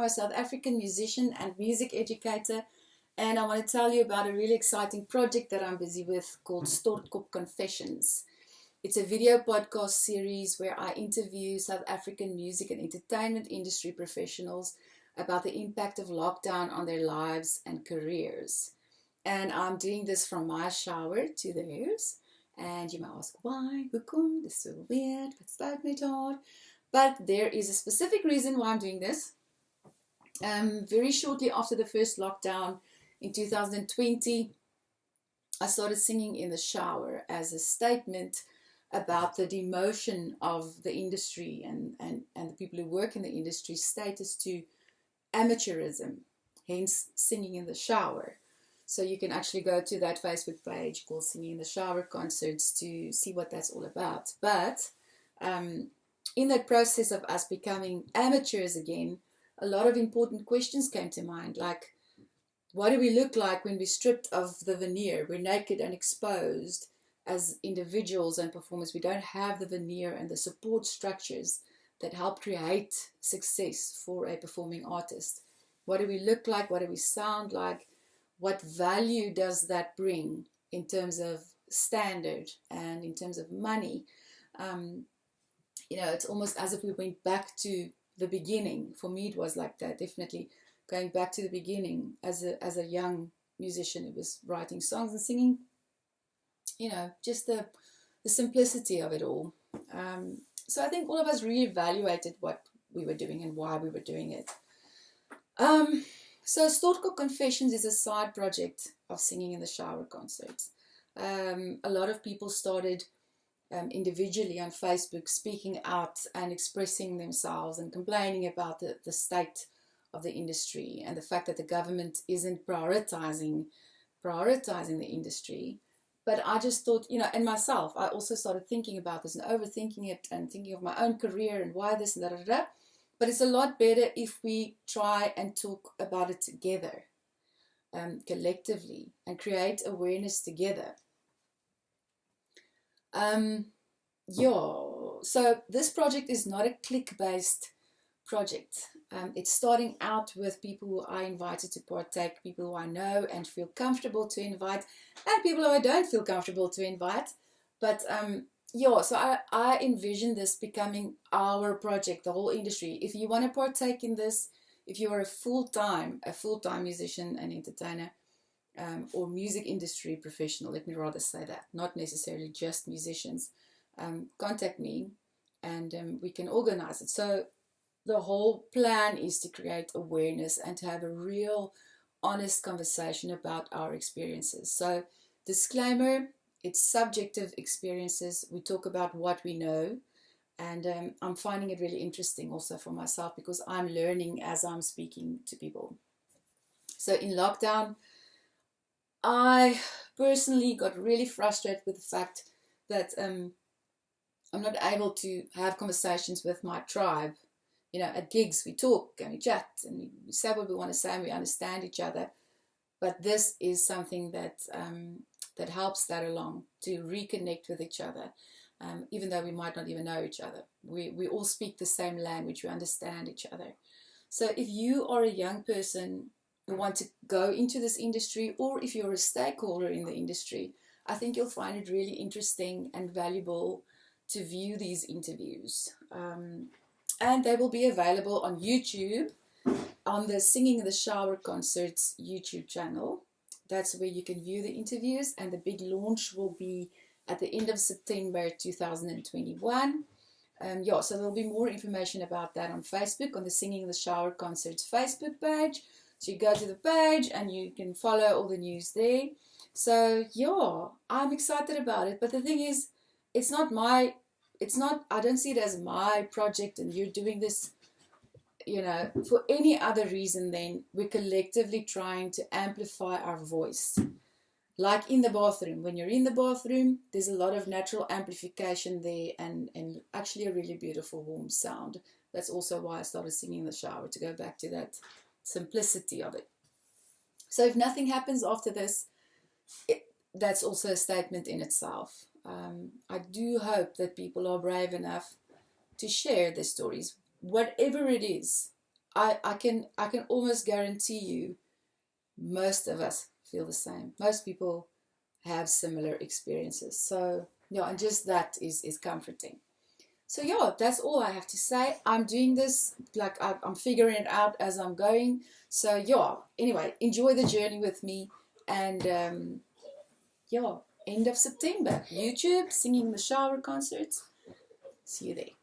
a South African musician and music educator, and I want to tell you about a really exciting project that I'm busy with called Stortkop Confessions. It's a video podcast series where I interview South African music and entertainment industry professionals about the impact of lockdown on their lives and careers. And I'm doing this from my shower to theirs. And you might ask, why? Hoekom? This is so weird. What's that, my God? But there is a specific reason why I'm doing this. Very shortly after the first lockdown in 2020, I started singing in the shower as a statement about the demotion of the industry and the people who work in the industry status to amateurism, hence singing in the shower. So you can actually go to that Facebook page called Singing in the Shower Concerts to see what that's all about. But in that process of us becoming amateurs again, a lot of important questions came to mind, like, what do we look like when we're stripped of the veneer? We're naked and exposed as individuals and performers. We don't have the veneer and the support structures that help create success for a performing artist. What do we look like? What do we sound like? What value does that bring in terms of standard and in terms of money? It's almost as if we went back to the beginning. For me, it was like that, definitely going back to the beginning as a young musician who was writing songs and singing. Just the simplicity of it all. So I think all of us reevaluated what we were doing and why we were doing it. So Stortkop Confessions is a side project of Singing in the Shower concerts. A lot of people started individually on Facebook speaking out and expressing themselves and complaining about the state of the industry and the fact that the government isn't prioritizing the industry. But I just thought, and myself, I also started thinking about this and overthinking it and thinking of my own career and why this and da. But it's a lot better if we try and talk about it together, collectively, and create awareness together. So this project is not a click-based project. It's starting out with people who I invited to partake, people who I know and feel comfortable to invite, and people who I don't feel comfortable to invite. But so I envision this becoming our project, the whole industry. If you want to partake in this, if you are a full-time musician and entertainer, or music industry professional, let me rather say that, not necessarily just musicians, contact me and we can organize it. So the whole plan is to create awareness and to have a real honest conversation about our experiences. So disclaimer, it's subjective experiences. We talk about what we know, and I'm finding it really interesting also for myself because I'm learning as I'm speaking to people. So in lockdown, I personally got really frustrated with the fact that I'm not able to have conversations with my tribe. At gigs we talk and we chat and we say what we want to say and we understand each other. But this is something that helps that along, to reconnect with each other, even though we might not even know each other. We all speak the same language, we understand each other. So if you are a young person who want to go into this industry, or if you're a stakeholder in the industry, I think you'll find it really interesting and valuable to view these interviews. And they will be available on YouTube, on the Singing in the Shower Concerts YouTube channel. That's where you can view the interviews, and the big launch will be at the end of September 2021. So there'll be more information about that on Facebook, on the Singing in the Shower Concerts Facebook page. So you go to the page and you can follow all the news there. So I'm excited about it. But the thing is, I don't see it as my project and you're doing this, for any other reason than we're collectively trying to amplify our voice. Like in the bathroom. When you're in the bathroom, there's a lot of natural amplification there and actually a really beautiful warm sound. That's also why I started singing in the shower, to go back to that simplicity of it. So if nothing happens after this, that's also a statement in itself. I do hope that people are brave enough to share their stories, whatever it is. I can almost guarantee you most of us feel the same. Most people have similar experiences. So yeah, and just that is comforting. So yeah, that's all I have to say. I'm doing this, like I'm figuring it out as I'm going. So yeah, anyway, enjoy the journey with me. And yeah, end of September, YouTube, singing the shower concerts. See you there.